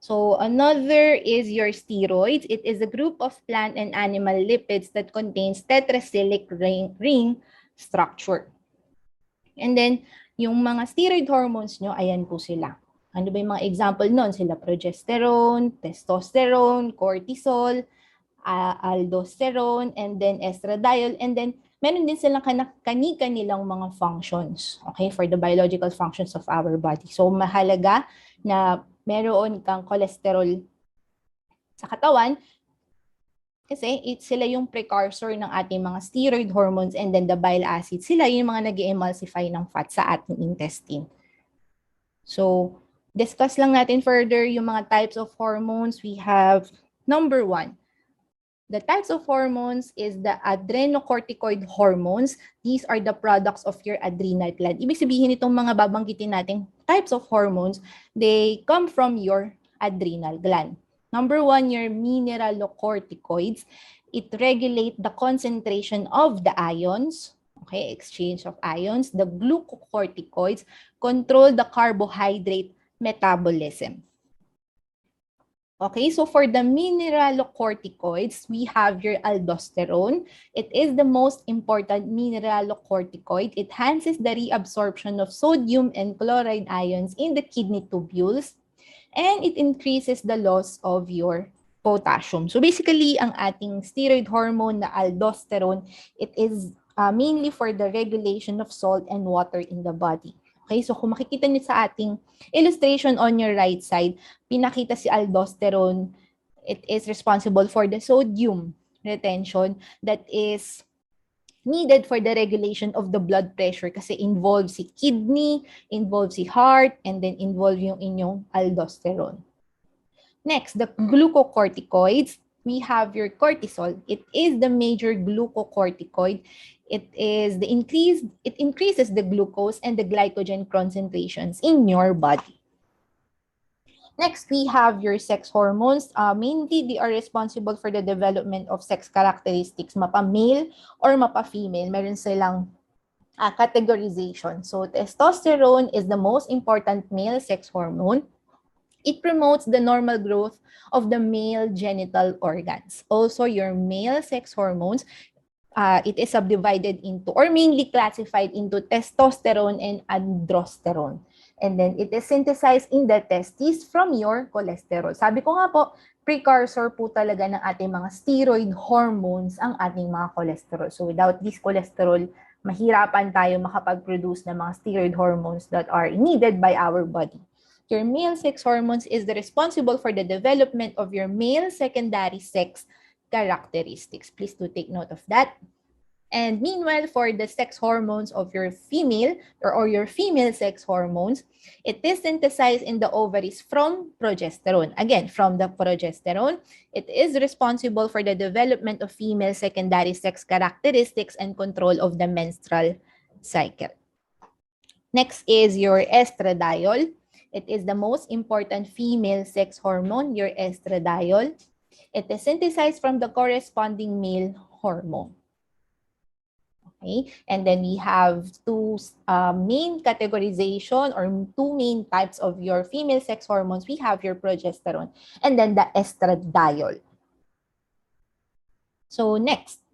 So another is your steroids. It is a group of plant and animal lipids that contains tetracyclic ring structure. And then, yung mga steroid hormones nyo, ayan po sila. Ano ba yung mga example nun? Sila progesterone, testosterone, cortisol, aldosterone, and then estradiol, and then meron din silang kani-kanilang mga functions, okay, for the biological functions of our body. So, mahalaga na meron kang cholesterol sa katawan kasi sila yung precursor ng ating mga steroid hormones and then the bile acids. Sila yung mga nag-emulsify ng fat sa ating intestine. So, discuss lang natin further yung mga types of hormones. We have number 1. The types of hormones is the adrenocorticoid hormones. These are the products of your adrenal gland. Ibig sabihin itong mga babanggitin nating types of hormones, they come from your adrenal gland. Number 1, your mineralocorticoids. It regulates the concentration of the ions, okay, exchange of ions. The glucocorticoids control the carbohydrate metabolism. Okay, so for the mineralocorticoids, we have your aldosterone. It is the most important mineralocorticoid. It enhances the reabsorption of sodium and chloride ions in the kidney tubules, and it increases the loss of your potassium. So basically, ang ating steroid hormone na aldosterone, it is mainly for the regulation of salt and water in the body. Okay, so kung makikita niyo sa ating illustration on your right side, pinakita si aldosterone. It is responsible for the sodium retention that is needed for the regulation of the blood pressure kasi involves si kidney, involves si heart, and then involve yung inyong aldosterone. Next, the glucocorticoids. We have your cortisol. It is the major glucocorticoid. It increases the glucose and the glycogen concentrations in your body. Next, we have your sex hormones. Mainly, they are responsible for the development of sex characteristics, mapa-male or mapa-female. Meron silang categorization. So, testosterone is the most important male sex hormone. It promotes the normal growth of the male genital organs. Also, your male sex hormones, it is subdivided into or mainly classified into testosterone and androsterone. And then it is synthesized in the testes from your cholesterol. Sabi ko nga po, precursor po talaga ng ating mga steroid hormones ang ating mga cholesterol. So without this cholesterol, mahirapan tayo makapag-produce ng mga steroid hormones that are needed by our body. Your male sex hormones is the responsible for the development of your male secondary sex characteristics. Please do take note of that. And meanwhile, for the sex hormones of your female or your female sex hormones, it is synthesized in the ovaries from progesterone. Again, from the progesterone, it is responsible for the development of female secondary sex characteristics and control of the menstrual cycle. Next is your estradiol. It is the most important female sex hormone, your estradiol. It is synthesized from the corresponding male hormone. Okay? And then we have two main categorization or two main types of your female sex hormones. We have your progesterone and then the estradiol. So next,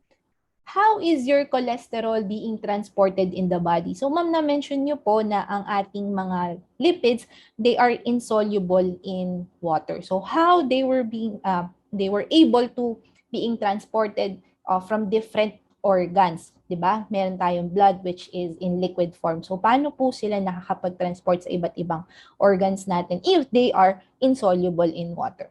how is your cholesterol being transported in the body? So ma'am, na-mention nyo po na ang ating mga lipids, they are insoluble in water. So how they were able to being transported from different organs, 'di ba? Meron tayong blood which is in liquid form. So paano po sila nakakapag-transport sa iba't ibang organs natin if they are insoluble in water?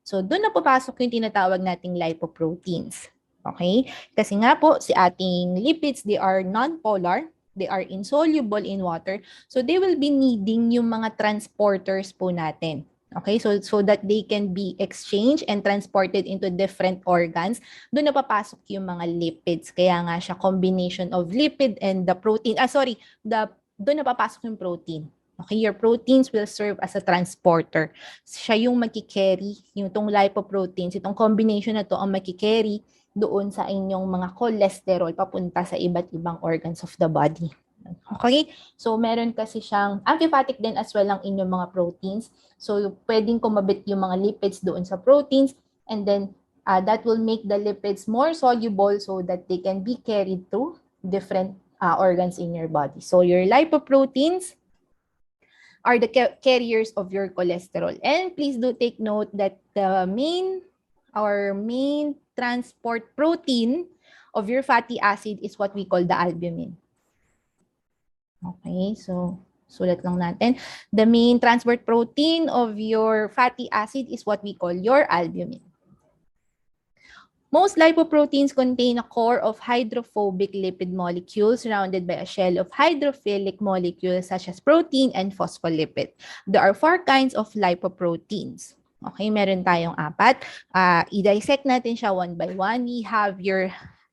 So doon na papasok yung tinatawag nating lipoproteins. Okay? Kasi nga po, si ating lipids, they are non-polar, they are insoluble in water, so they will be needing yung mga transporters po natin. Okay, so that they can be exchanged and transported into different organs. Doon na papasok yung mga lipids. Kaya nga siya combination of lipid and the protein. Doon na papasok yung protein. Okay, your proteins will serve as a transporter. Siya yung magkikerry, yung itong lipoproteins, itong combination na to ang magkikerry doon sa inyong mga cholesterol papunta sa iba't ibang organs of the body. Okay? So, meron kasi siyang amphipathic din as well ang inyong mga proteins. So, pwedeng kumabit yung mga lipids doon sa proteins and then that will make the lipids more soluble so that they can be carried to different organs in your body. So, your lipoproteins are the carriers of your cholesterol. And please do take note that our main transport protein of your fatty acid is what we call the albumin. Okay, so sulat lang natin. The main transport protein of your fatty acid is what we call your albumin. Most lipoproteins contain a core of hydrophobic lipid molecules surrounded by a shell of hydrophilic molecules such as protein and phospholipid. There are 4 kinds of lipoproteins. Okay, meron tayong 4. I-dissect natin siya one by one. We have your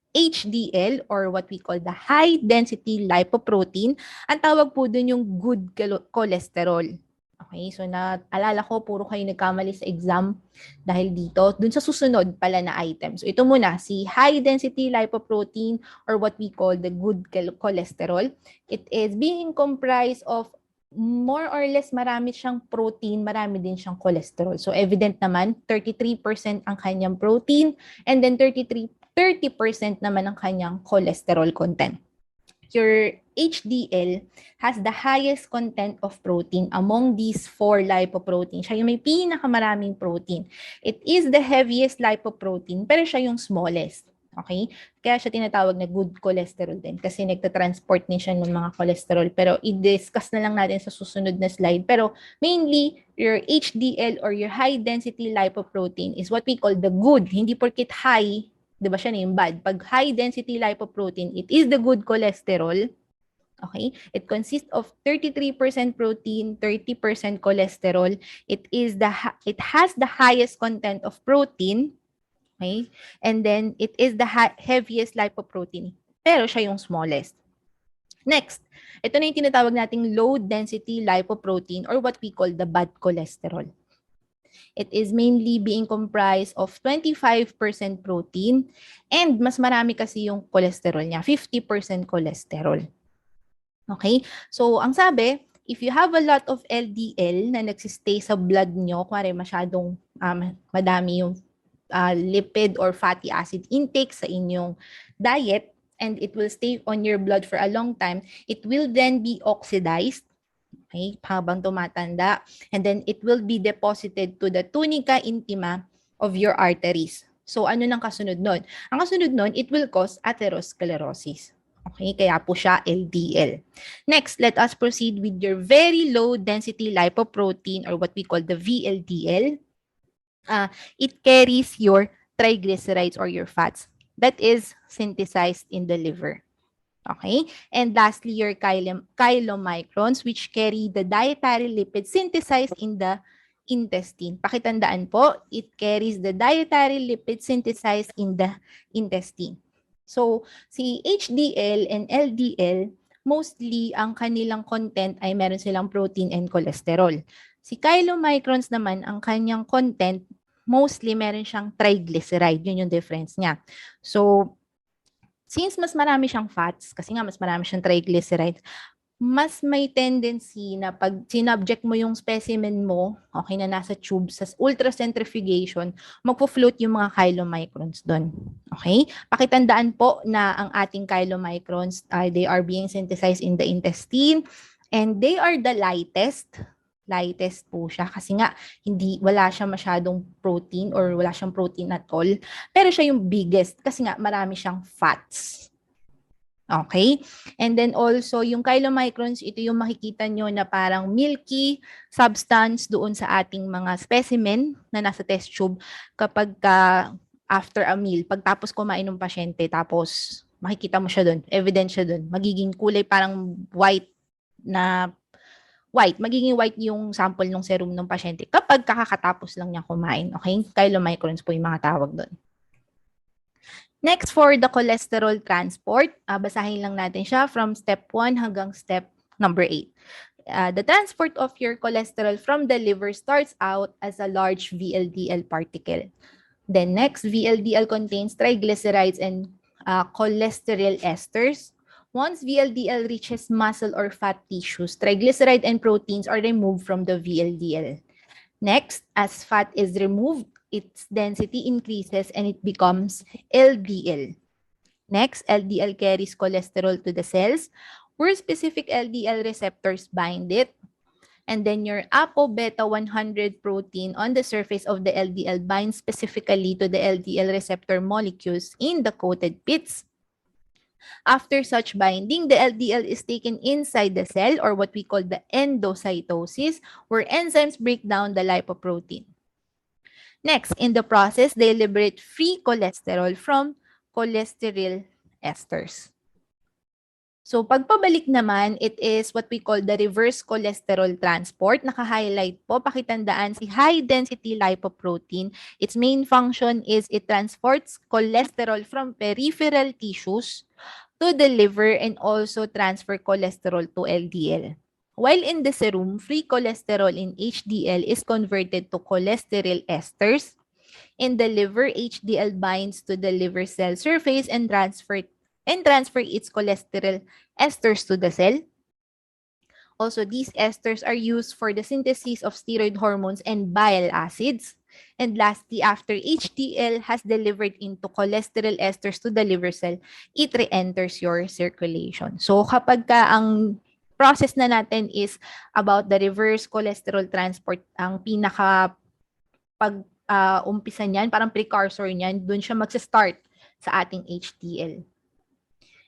HDL or what we call the high density lipoprotein. Ang tawag po dun yung good cholesterol. Okay, so naalala ko, puro kayo nagkamali sa exam dahil dito. Dun sa susunod pala na item. So ito muna, si high density lipoprotein or what we call the good cholesterol. It is being comprised of more or less marami siyang protein, marami din siyang cholesterol. So evident naman, 33% ang kanyang protein and then 30% naman ang kanyang cholesterol content. Your HDL has the highest content of protein among these 4 lipoproteins. Siya yung may pinakamaraming protein. It is the heaviest lipoprotein, pero siya yung smallest. Okay? Kaya siya tinatawag na good cholesterol din kasi nagtatransport din siya ng mga cholesterol. Pero i-discuss na lang natin sa susunod na slide. Pero mainly, your HDL or your high density lipoprotein is what we call the good. Hindi porkit high, di ba siya na yung bad? Pag high density lipoprotein, it is the good cholesterol. Okay? It consists of 33% protein, 30% cholesterol. It has the highest content of protein. Okay? And then it is the heaviest lipoprotein. Pero siya yung smallest. Next, ito na yung tinatawag nating low density lipoprotein or what we call the bad cholesterol. It is mainly being comprised of 25% protein and mas marami kasi yung cholesterol niya, 50% cholesterol. Okay? So, ang sabi, if you have a lot of LDL na nagsistay sa blood nyo, kuwari masyadong madami yung lipid or fatty acid intake sa inyong diet and it will stay on your blood for a long time, it will then be oxidized. Okay, habang tumatanda. And then it will be deposited to the tunica intima of your arteries. So ano nang kasunod nun? Ang kasunod nun, it will cause atherosclerosis. Okay, kaya po siya LDL. Next, let us proceed with your very low density lipoprotein or what we call the VLDL. It carries your triglycerides or your fats that is synthesized in the liver. Okay? And lastly, your chylomicrons, which carry the dietary lipids synthesized in the intestine. Pakitandaan po, it carries the dietary lipids synthesized in the intestine. So, si HDL and LDL, mostly ang kanilang content ay meron silang protein and cholesterol. Si chylomicrons naman, ang kanyang content, mostly meron siyang triglyceride. Yun yung difference niya. So, Since mas marami siyang fats, kasi nga mas marami siyang triglycerides, mas may tendency na pag sinubject mo yung specimen mo, okay, na nasa tube, sa ultracentrifugation, magpo-float yung mga chylomicrons doon. Okay? Pakitandaan po na ang ating chylomicrons, they are being synthesized in the intestine and they are the lightest po siya kasi nga wala siya masyadong protein or wala siyang protein at all, pero siya yung biggest kasi nga marami siyang fats. Okay? And then also, yung chylomicrons, ito yung makikita nyo na parang milky substance doon sa ating mga specimen na nasa test tube kapag after a meal, pagtapos kumain ng pasyente, tapos makikita mo siya doon, evidence siya doon, magiging kulay parang magiging white yung sample ng serum ng pasyente kapag kakatapos lang niya kumain. Okay? Chylomicrons po yung mga tawag doon. Next, for the cholesterol transport, basahin lang natin siya from step 1 hanggang step number 8. The transport of your cholesterol from the liver starts out as a large VLDL particle. Then next, VLDL contains triglycerides and cholesterol esters. Once VLDL reaches muscle or fat tissues, triglyceride and proteins are removed from the VLDL. Next, as fat is removed, its density increases and it becomes LDL. Next, LDL carries cholesterol to the cells where specific LDL receptors bind it. And then your ApoBeta 100 protein on the surface of the LDL binds specifically to the LDL receptor molecules in the coated pits. After such binding, the LDL is taken inside the cell or what we call the endocytosis, where enzymes break down the lipoprotein. Next, in the process, they liberate free cholesterol from cholesterol esters. So, pagpabalik naman, it is what we call the reverse cholesterol transport. Naka-highlight po, pakitandaan si high-density lipoprotein. Its main function is it transports cholesterol from peripheral tissues to the liver and also transfer cholesterol to LDL. While in the serum, free cholesterol in HDL is converted to cholesterol esters. In the liver, HDL binds to the liver cell surface and transfer its cholesterol esters to the cell. Also, these esters are used for the synthesis of steroid hormones and bile acids. And lastly, after HDL has delivered into cholesterol esters to the liver cell, it re-enters your circulation. So, kapag ang process na natin is about the reverse cholesterol transport, ang pinaka umpisa niyan, parang precursor niyan, dun siya magsa-start sa ating HDL.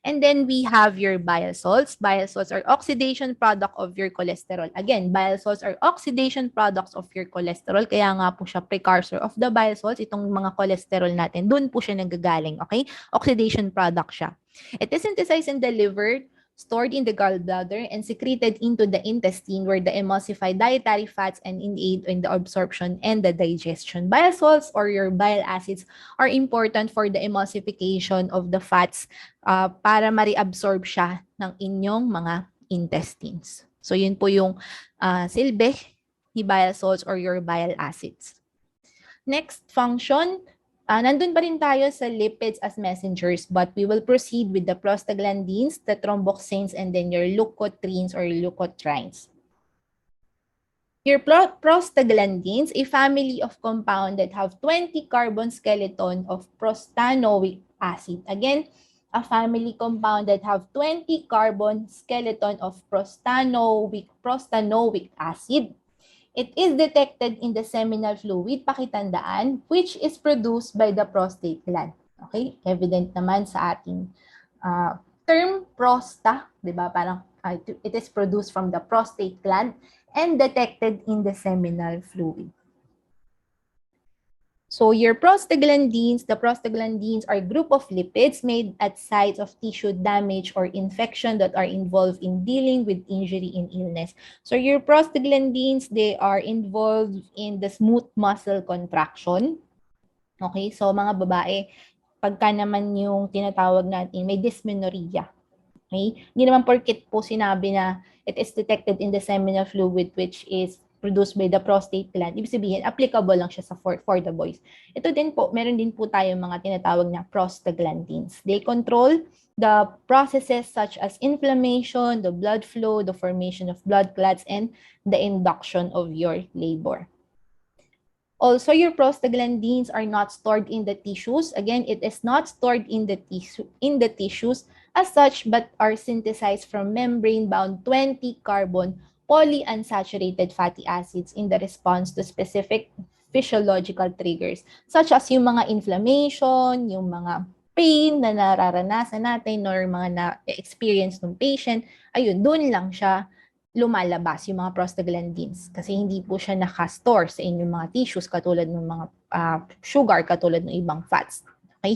And then we have your bile salts. Bile salts are oxidation product of your cholesterol. Again, bile salts are oxidation products of your cholesterol. Kaya nga po siya precursor of the bile salts. Itong mga cholesterol natin, dun po siya nanggagaling. Okay? Oxidation product siya. It is synthesized in the liver, stored in the gallbladder, and secreted into the intestine where the emulsify dietary fats and aid in the absorption and the digestion. Bile salts or your bile acids are important for the emulsification of the fats para ma-reabsorb siya ng inyong mga intestines. So, yun po yung silbi ni bile salts or your bile acids. Next function, nandun pa rin tayo sa lipids as messengers, but we will proceed with the prostaglandins, the thromboxanes, and then your leukotrienes or leukotrienes. Your prostaglandins, a family of compound that have 20 carbon skeleton of prostanoic acid. Again, a family compound that have 20 carbon skeleton of prostanoic acid. It is detected in the seminal fluid, pakitandaan, which is produced by the prostate gland. Okay? Evident naman sa ating term prosta, di ba? Parang it is produced from the prostate gland and detected in the seminal fluid. So your prostaglandins, the prostaglandins are a group of lipids made at sites of tissue damage or infection that are involved in dealing with injury and illness. So your prostaglandins, they are involved in the smooth muscle contraction. Okay, so mga babae, pagka naman yung tinatawag natin, may dysmenorrhea. Okay? Hindi naman porket po sinabi na it is detected in the seminal fluid which is produced by the prostate gland. Ibig sabihin, applicable lang siya for the boys. Ito din po, meron din po tayong mga tinatawag na prostaglandins. They control the processes such as inflammation, the blood flow, the formation of blood clots, and the induction of your labor. Also, your prostaglandins are not stored in the tissues. Again, it is not stored in the tissues as such, but are synthesized from membrane-bound 20-carbon polyunsaturated fatty acids in the response to specific physiological triggers, such as yung mga inflammation, yung mga pain na nararanasan natin or mga na-experience ng patient. Ayun, doon lang siya lumalabas yung mga prostaglandins kasi hindi po siya nakastore sa inyong mga tissues katulad ng mga sugar, katulad ng ibang fats. Okay?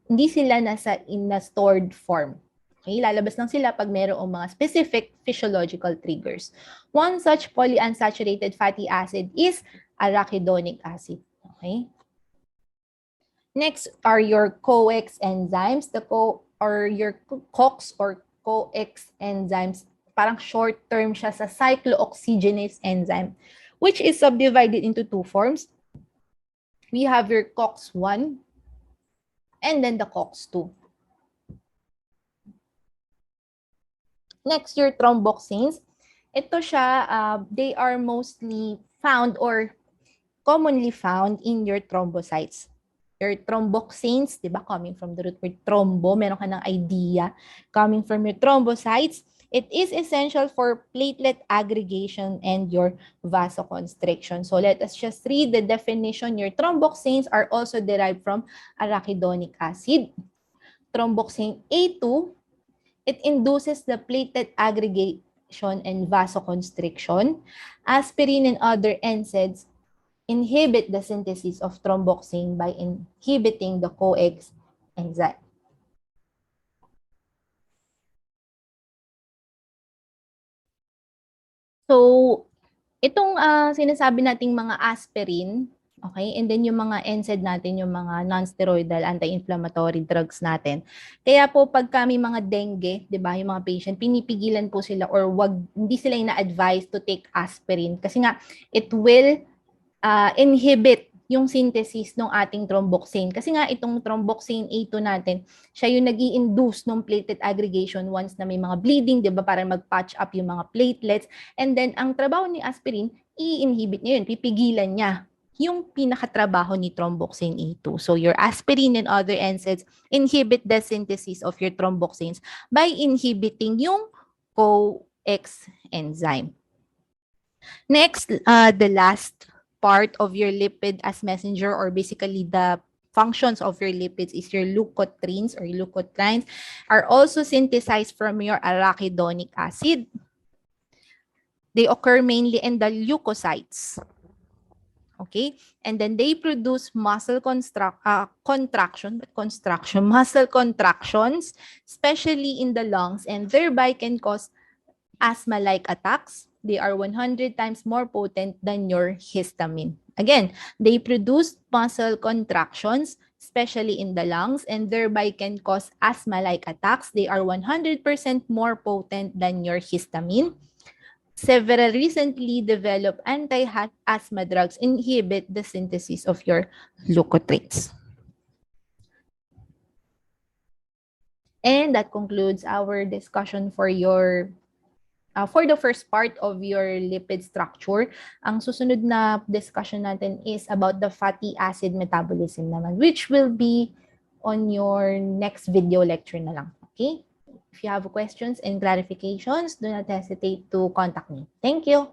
Hindi sila nasa in a stored form. Okay? Lalabas lang sila pag mayroong mga specific physiological triggers. One such polyunsaturated fatty acid is arachidonic acid. Okay? Next are your COX enzymes, your COX or COX enzymes. Parang short term siya sa cyclooxygenase enzyme, which is subdivided into two forms. We have your COX-1 and then the COX-2. Next, your thromboxanes. Ito siya, they are mostly found or commonly found in your thrombocytes. Your thromboxanes, di ba, coming from the root word thrombo, meron ka ng idea, coming from your thrombocytes. It is essential for platelet aggregation and your vasoconstriction. So let us just read the definition. Your thromboxanes are also derived from arachidonic acid. Thromboxane A2, it induces the platelet aggregation and vasoconstriction. Aspirin and other NSAIDs inhibit the synthesis of thromboxane by inhibiting the COX enzyme. So, itong sinasabi nating mga aspirin, okay, and then yung mga NSAID natin, yung mga non-steroidal anti-inflammatory drugs natin. Kaya po pag kami mga dengue, 'di ba, yung mga patient, pinipigilan po sila or hindi sila ina-advise to take aspirin kasi nga it will inhibit yung synthesis ng ating thromboxane. Kasi nga itong thromboxane A2 natin, siya yung nag-i-induce ng platelet aggregation once na may mga bleeding, 'di ba, para mag-patch up yung mga platelets. And then ang trabaho ni aspirin, i-inhibit niya yun, pipigilan niya yung pinakatrabaho ni thromboxane A2. So your aspirin and other NSAIDs inhibit the synthesis of your thromboxanes by inhibiting yung COX enzyme. Next, the last part of your lipid as messenger, or basically the functions of your lipids, is your leukotrienes or leukotrienes are also synthesized from your arachidonic acid. They occur mainly in the leukocytes. Okay, and then they produce muscle contractions, especially in the lungs, and thereby can cause asthma-like attacks. They are 100 times more potent than your histamine. Again, they produce muscle contractions, especially in the lungs, and thereby can cause asthma-like attacks. They are 100% more potent than your histamine. Several recently developed anti-asthma drugs inhibit the synthesis of your leukotrienes. And that concludes our discussion for the first part of your lipid structure. Ang susunod na discussion natin is about the fatty acid metabolism naman, which will be on your next video lecture na lang. Okay? If you have questions and clarifications, do not hesitate to contact me. Thank you.